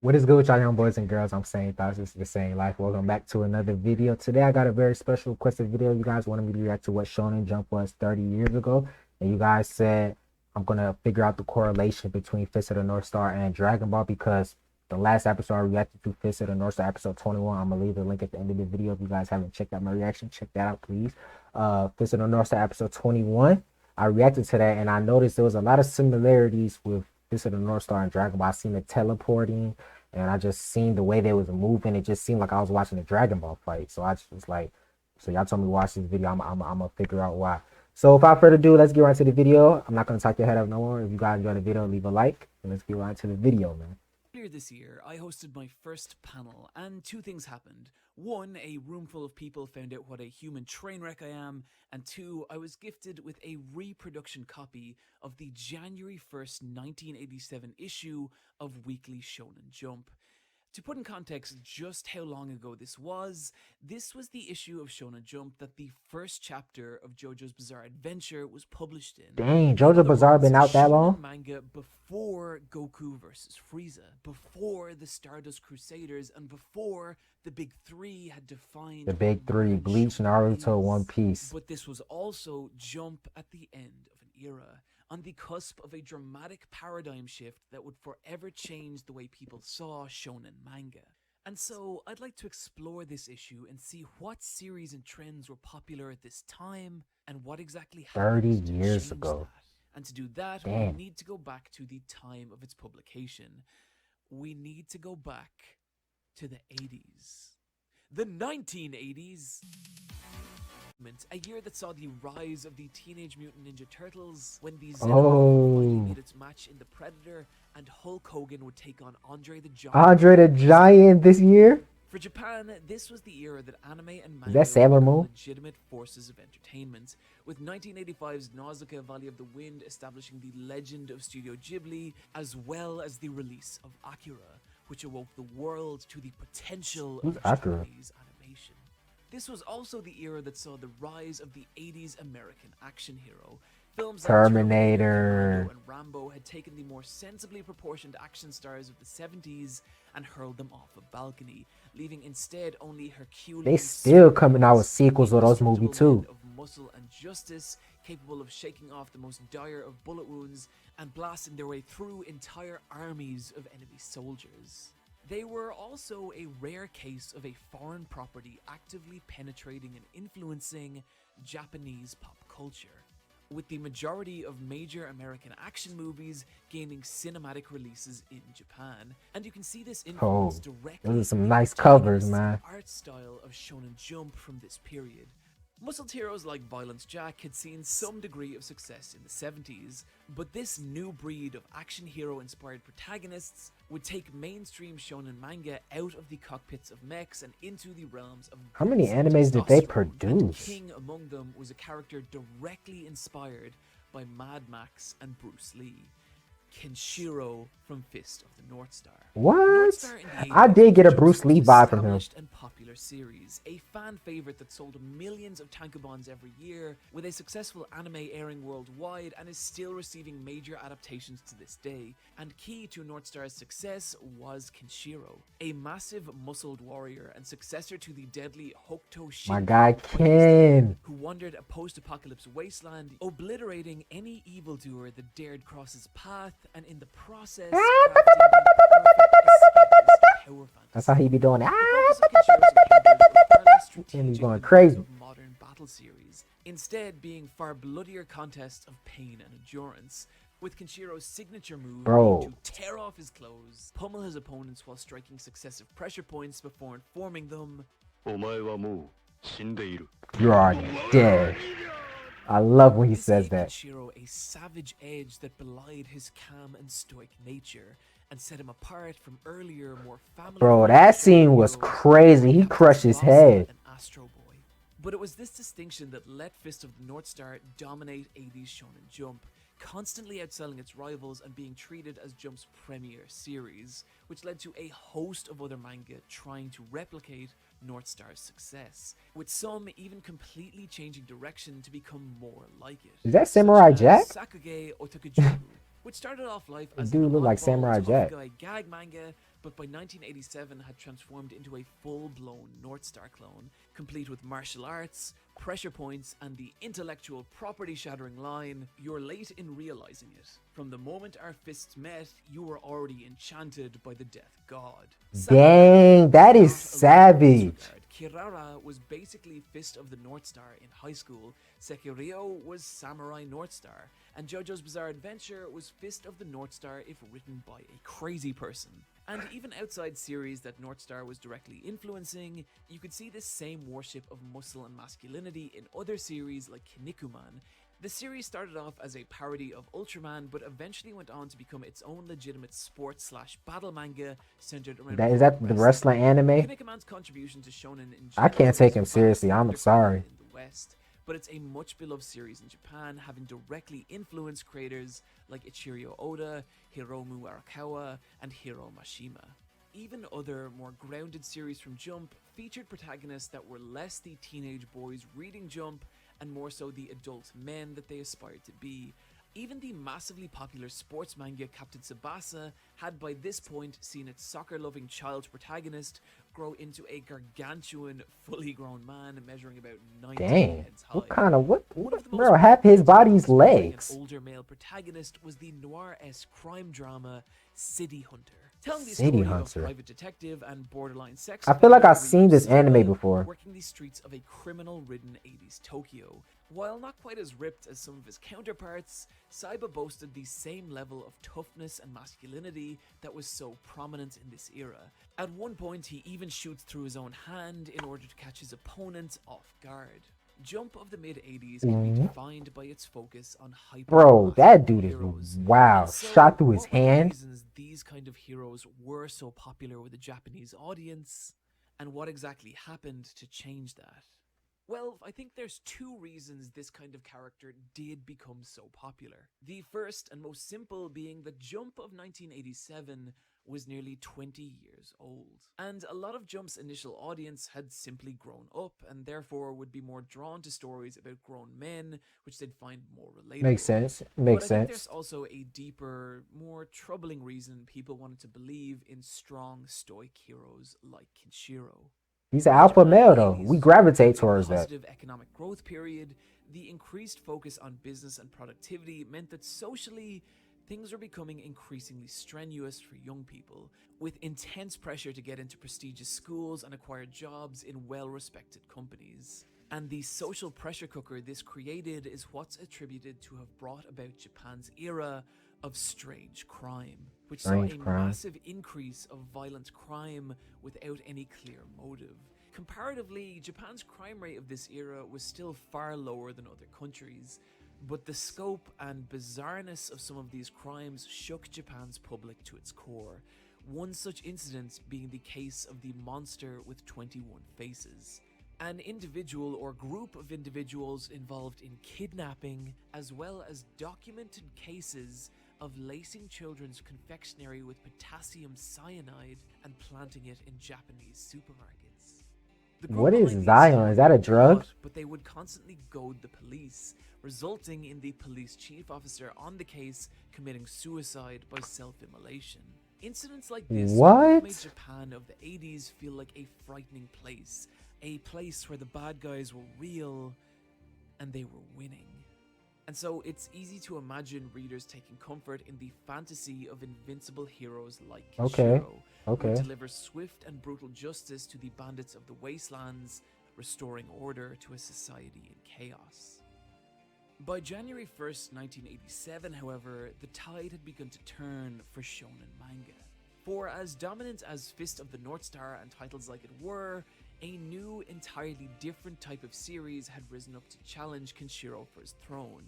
What is good with y'all young boys and girls? I'm saying thoughts. This is the same life. Welcome back to another video. Today I got a very special requested video. You guys wanted me to react to what Shonen Jump was 30 years ago. And you guys said I'm gonna figure out the correlation between Fist of the North Star and Dragon Ball because the last episode I reacted to Fist of the North Star episode 21. I'm gonna leave the link at the end of the video. If you guys haven't checked out my reaction, check that out, please. Fist of the North Star episode 21. I reacted to that and I noticed there was a lot of similarities with Fist of the North Star and Dragon Ball. I seen the teleporting and I just seen the way they was moving. It just seemed like I was watching a Dragon Ball fight. So I just was like, so y'all told me to watch this video. I'm gonna figure out why. So without further ado, let's get right to the video. I'm not gonna talk your head up no more. If you guys enjoyed the video, leave a like and let's get right to the video, man. Earlier this year, I hosted my first panel, and two things happened. One, a room full of people found out what a human train wreck I am, and two, I was gifted with a reproduction copy of the January 1st, 1987 issue of Weekly Shonen Jump. To put in context just how long ago this was the issue of Shonen Jump that the first chapter of JoJo's Bizarre Adventure was published in. Dang, In JoJo other Bizarre words, been out that Shonen long? manga before Goku vs. Frieza, before the Stardust Crusaders, and before the Big Three had defined The big what three: modern Bleach, shonen Naruto, One is. Piece. But this was also Jump at the end of an era, on the cusp of a dramatic paradigm shift that would forever change the way people saw shonen manga. And so, I'd like to explore this issue and see what series and trends were popular at this time, and what exactly 30 happened to years change ago. that. And to do that, we Damn. need to go back to the time of its publication. We need to go back to the 80s. The 1980s! A year that saw the rise of the Teenage Mutant Ninja Turtles, when the Xenomorph finally made its match in The Predator, and Hulk Hogan would take on Andre the Giant. Andre the Giant this year? For Japan, this was the era that anime and Is that manga Sailor would become Moon? legitimate forces of entertainment, with 1985's Nausicaa Valley of the Wind establishing the legend of Studio Ghibli, as well as the release of Akira, which awoke the world to the potential Who's of Akira? Japanese animation. This was also the era that saw the rise of the 80s American action hero. Films like Terminator. Commando, and Rambo had taken the more sensibly proportioned action stars of the 70s and hurled them off a balcony, leaving instead only Herculean. They still coming out with sequels of those movies too. Of muscle and justice, capable of shaking off the most dire of bullet wounds and blasting their way through entire armies of enemy soldiers. They were also a rare case of a foreign property actively penetrating and influencing Japanese pop culture, with the majority of major American action movies gaining cinematic releases in Japan. And you can see this influence directly those are some in nice the covers, protagonist man. art style of Shonen Jump from this period. Muscled heroes like Violence Jack had seen some degree of success in the 70s, but this new breed of action hero inspired protagonists would take mainstream shonen manga out of the cockpits of mechs and into the realms of How many guts and animes did they testosterone, and produce? king among them was a character directly inspired by Mad Max and Bruce Lee. Kenshiro from Fist of the North Star. What? North Star in the I 80s did get a was Bruce Lee an vibe from him. established and popular series, a fan favorite that sold millions of tankobons every year, with a successful anime airing worldwide and is still receiving major adaptations to this day. And key to North Star's success was Kenshiro, a massive muscled warrior and successor to the deadly Hokuto Shinkai, My guy Ken. who wandered a post-apocalypse wasteland, obliterating any evildoer that dared cross his path, and in the process, crafting the perfect escapist power fantasy. That's how he be doing it. The purpose of Kenshiro's encounters was far less strategic And he's going than crazy. that of modern battle series, instead being far bloodier contests of pain and endurance, with Kenshiro's signature move being to tear off his clothes, pummel his opponents while striking successive pressure points before informing them, You are dead. I love when he this says gave that. Kenshiro a savage edge that belied his calm and stoic nature, and set him apart from earlier, more family. Bro, that scene was crazy. He crushed his head. And Astro Boy. But it was this distinction that let Fist of the North Star dominate 80s Shonen Jump, constantly outselling its rivals and being treated as Jump's premier series, which led to a host of other manga trying to replicate North Star's success, with some even completely changing direction to become more like it. Is that Samurai Jack? Sakage Otakujuru, which started off life as Dude an look like oddball, Samurai tough Jack. guy gag manga, but by 1987 had transformed into a full-blown North Star clone, complete with martial arts, pressure points, and the intellectual property-shattering line, "You're late in realizing it. From the moment our fists met, you were already enchanted by the death god." Dang, that is savage. Kirara was basically Fist of the North Star in high school, Sekiryo was Samurai North Star, and JoJo's Bizarre Adventure was Fist of the North Star if written by a crazy person. And even outside series that North Star was directly influencing, you could see this same worship of muscle and masculinity in other series like Kinnikuman. The series started off as a parody of Ultraman, but eventually went on to become its own legitimate sports/battle manga centered around. Is that the wrestling anime? Kinnikuman's contribution to Shonen in I can't take him seriously. I'm sorry. In the West, but it's a much beloved series in Japan, having directly influenced creators like Ichiro Oda, Hiromu Arakawa, and Hiro Mashima. Even other, more grounded series from Jump featured protagonists that were less the teenage boys reading Jump and more so the adult men that they aspired to be. Even the massively popular sports manga Captain Tsubasa had by this point seen its soccer-loving child protagonist grow into a gargantuan, fully grown man measuring about 90 heads high. What kind of, bro, half his body's legs. An older male protagonist was the noir-esque crime drama City Hunter. Telling the City story Hunter. of a private detective and borderline sex I feel like I've offender seen this Ryusuke anime before. working the streets of a criminal-ridden 80s Tokyo. While not quite as ripped as some of his counterparts, Saiba boasted the same level of toughness and masculinity that was so prominent in this era. At one point, he even shoots through his own hand in order to catch his opponent off guard. Jump of the mid-80s can be defined by its focus on hyper. Bro, that dude is heroes. wow. And so, Shot through his what were the hand. reasons these kind of heroes were so popular with the Japanese audience, and what exactly happened to change that? Well, I think there's two reasons this kind of character did become so popular. The first and most simple being that Jump of 1987 was nearly 20 years old. And a lot of Jump's initial audience had simply grown up and therefore would be more drawn to stories about grown men, which they'd find more relatable. Makes sense. But I think there's also a deeper, more troubling reason people wanted to believe in strong, stoic heroes like Kenshiro. He's an alpha male though. We gravitate towards that. Positive economic growth period, the increased focus on business and productivity meant that socially, things were becoming increasingly strenuous for young people, with intense pressure to get into prestigious schools and acquire jobs in well-respected companies. And the social pressure cooker this created is what's attributed to have brought about Japan's era of strange crime, which saw a massive increase of violent crime without any clear motive. Comparatively, Japan's crime rate of this era was still far lower than other countries, but the scope and bizarreness of some of these crimes shook Japan's public to its core, one such incident being the case of the monster with 21 faces. An individual or group of individuals involved in kidnapping, as well as documented cases of lacing children's confectionery with potassium cyanide and planting it in Japanese supermarkets. What is Zion? Is that a drug? But they would constantly goad the police, resulting in the police chief officer on the case committing suicide by self-immolation. Incidents like this made Japan of the 80s feel like a frightening place, a place where the bad guys were real and they were winning. And so it's easy to imagine readers taking comfort in the fantasy of invincible heroes like Kenshiro, who deliver swift and brutal justice to the bandits of the wastelands, restoring order to a society in chaos. By January 1st, 1987, however, the tide had begun to turn for shonen manga. For as dominant as Fist of the North Star and titles like it were, a new, entirely different type of series had risen up to challenge Kenshiro for his throne,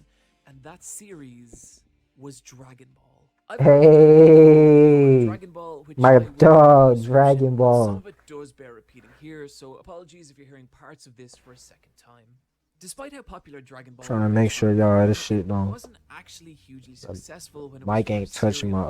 and that series was Dragon Ball. Hey, Dragon Ball, which my dog, Dragon Ball. Some of it does bear repeating here, so apologies if you're hearing parts of this for a second time. Despite how popular Dragon Ball trying to make sure y'all this shit don't. wasn't actually hugely successful when it Mike was ain't touching my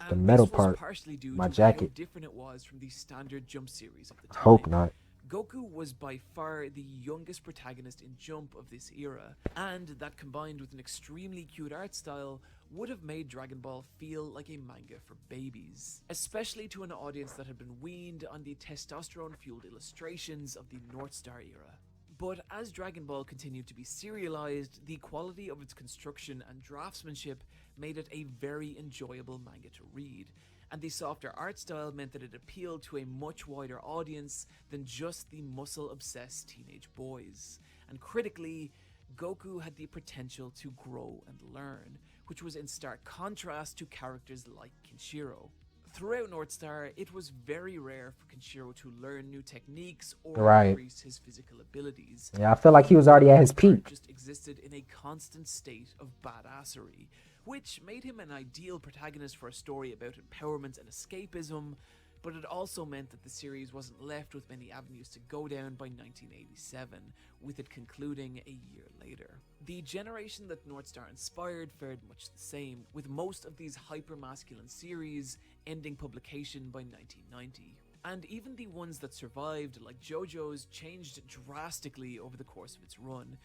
the metal part, my jacket. How different it was from the standard Jump series of the time. Hope not. Goku was by far the youngest protagonist in Jump of this era, and that combined with an extremely cute art style would have made Dragon Ball feel like a manga for babies, especially to an audience that had been weaned on the testosterone-fueled illustrations of the North Star era. But as Dragon Ball continued to be serialized, the quality of its construction and draftsmanship made it a very enjoyable manga to read, and the softer art style meant that it appealed to a much wider audience than just the muscle-obsessed teenage boys. And critically, Goku had the potential to grow and learn, which was in stark contrast to characters like Kenshiro. Throughout North Star, it was very rare for Kenshiro to learn new techniques or Right. increase his physical abilities. Yeah, I feel like he was already at his peak. Just existed in a constant state of badassery, which made him an ideal protagonist for a story about empowerment and escapism, but it also meant that the series wasn't left with many avenues to go down by 1987, with it concluding a year later. The generation that North Star inspired fared much the same, with most of these hyper-masculine series ending publication by 1990. And even the ones that survived, like JoJo's, changed drastically over the course of its run.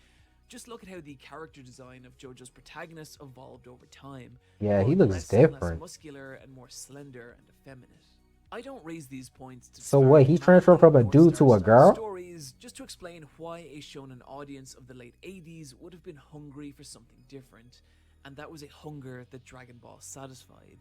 Just look at how the character design of JoJo's protagonists evolved over time, Yeah, he growing looks less and less different. muscular and more slender and effeminate. I don't raise these points to So what? disparage He many transformed from a North dude Star to a style girl? stories, just to explain why a shonen audience of the late 80s would have been hungry for something different, and that was a hunger that Dragon Ball satisfied.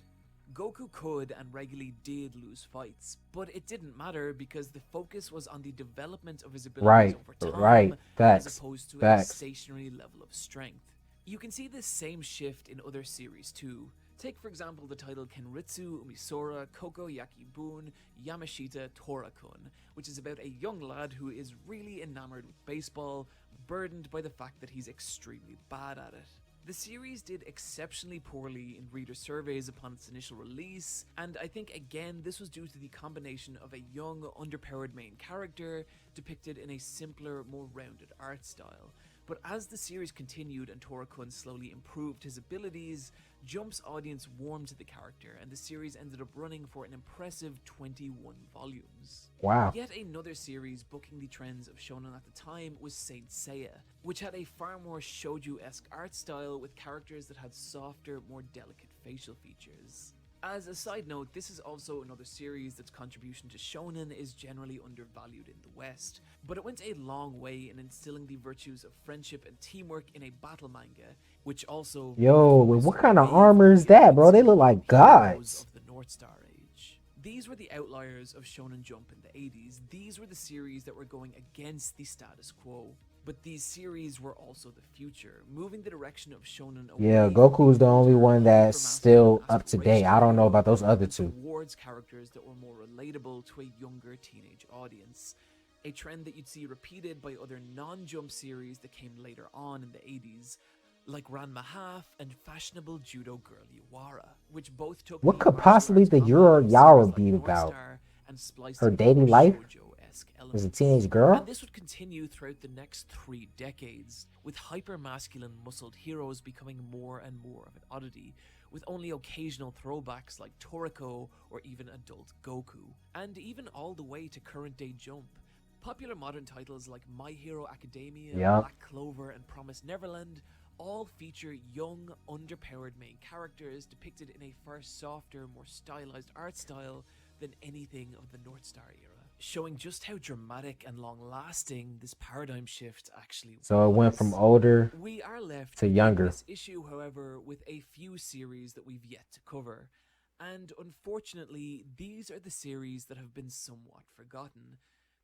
Goku could and regularly did lose fights, but it didn't matter because the focus was on the development of his abilities Right. over Right. time as Facts. opposed to a Facts. stationary level of strength. You can see this same shift in other series too. Take for example the title Kenritsu Umisora Koko Yakibun Yamashita Torakun, which is about a young lad who is really enamored with baseball, burdened by the fact that he's extremely bad at it. The series did exceptionally poorly in reader surveys upon its initial release, and I think again this was due to the combination of a young, underpowered main character depicted in a simpler, more rounded art style. But as the series continued and Torakun slowly improved his abilities, Jump's audience warmed to the character, and the series ended up running for an impressive 21 volumes. Wow. Yet another series booking the trends of shonen at the time was Saint Seiya, which had a far more shoujo-esque art style with characters that had softer, more delicate facial features. As a side note, this is also another series that's contribution to shonen is generally undervalued in the West, but it went a long way in instilling the virtues of friendship and teamwork in a battle manga, which also Yo, what kind of armor is that, bro? They look like heroes gods. of the North Star Age. These were the outliers of Shonen Jump in the 80s. These were the series that were going against the status quo. But these series were also the future, moving the direction of shonen Yeah, away from Goku's the only older, one that's hyper-masculine still up to date. I aspirational don't know hero about those other and two. towards characters that were more relatable to a younger teenage audience. A trend that you'd see repeated by other non-Jump series that came later on in the 80s, like Ranma Half and fashionable judo girl Yuara, which both took What the could martial possibly arts the combat of Yara series like be North about? Star and spliced Her it with more daily life shoujo-esque as a elements. teenage And girl? this would continue throughout the next 3 decades, with hyper-masculine muscled heroes becoming more and more of an oddity, with only occasional throwbacks like Toriko or even adult Goku, and even all the way to current-day Jump. Popular modern titles like My Hero Academia, Yup. Black Clover, and Promised Neverland all feature young, underpowered main characters depicted in a far softer, more stylized art style than anything of the North Star era, showing just how dramatic and long-lasting this paradigm shift actually So it went from was. older We are left to in younger. this issue, however, with a few series that we've yet to cover, and unfortunately, these are the series that have been somewhat forgotten.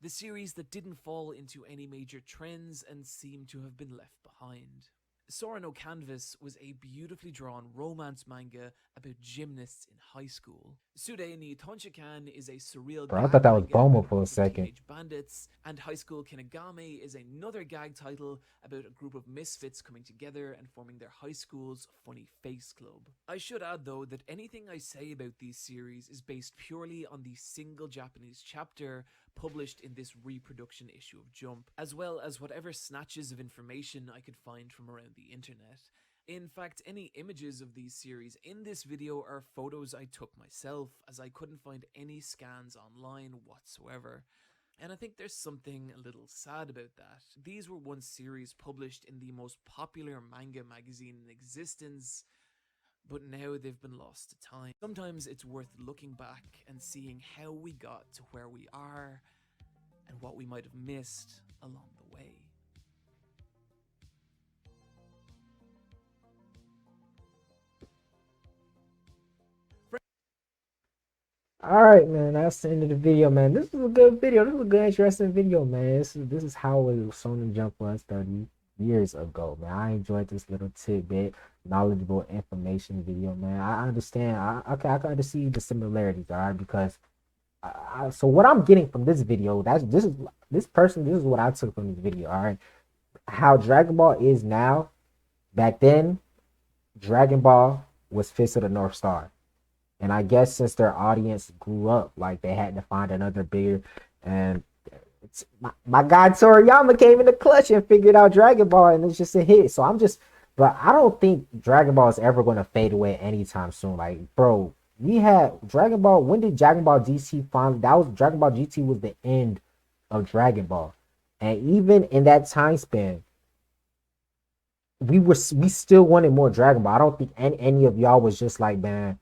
The series that didn't fall into any major trends and seem to have been left behind. Sora no Canvas was a beautifully drawn romance manga about gymnasts in high school. Sude ni Tonshikan is a surreal Bro, I gag thought that was manga about Boma a for a group of second. teenage bandits, and High School Kinagame is another gag title about a group of misfits coming together and forming their high school's funny face club. I should add though that anything I say about these series is based purely on the single Japanese chapter published in this reproduction issue of Jump, as well as whatever snatches of information I could find from around the internet. In fact, any images of these series in this video are photos I took myself, as I couldn't find any scans online whatsoever. And I think there's something a little sad about that. These were once series published in the most popular manga magazine in existence, but now they've been lost to time. Sometimes it's worth looking back and seeing how we got to where we are and what we might have missed along the way. All right, man. That's the end of the video, man. This was a good video. This was a good, interesting video, man. This is how it was Shonen Jump was 30 years ago, man. I enjoyed this little tidbit, knowledgeable information video, man. I understand. I can understand the similarities, all right, because so what I'm getting from this video, this is what I took from this video, all right. How Dragon Ball is now, back then, Dragon Ball was Fist of the North Star. And I guess since their audience grew up, like they had to find another bigger, and it's my guy Toriyama came in the clutch and figured out Dragon Ball, and it's just a hit. So but I don't think Dragon Ball is ever going to fade away anytime soon. Like, bro, we had Dragon Ball. When did Dragon Ball GT finally? That was Dragon Ball GT was the end of Dragon Ball, and even in that time span, we still wanted more Dragon Ball. I don't think any of y'all was just like, man,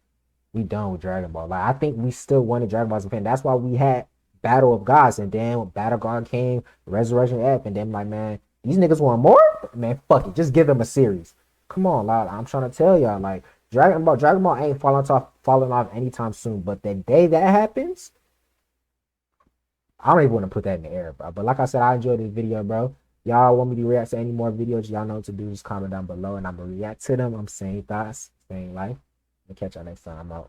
we done with Dragon Ball. Like, I think we still wanted Dragon Ball as a fan. That's why we had Battle of Gods, and then when Battle God came, Resurrection F, and then like, man, these niggas want more? Man, fuck it. Just give them a series. Come on, like, I'm trying to tell y'all, like, Dragon Ball ain't falling off anytime soon. But the day that happens, I don't even want to put that in the air, bro. But like I said, I enjoyed this video, bro. Y'all want me to react to any more videos? Y'all know what to do. Just comment down below, and I'm gonna react to them. I'm saying thoughts, saying life. Catch y'all next time. I'm out.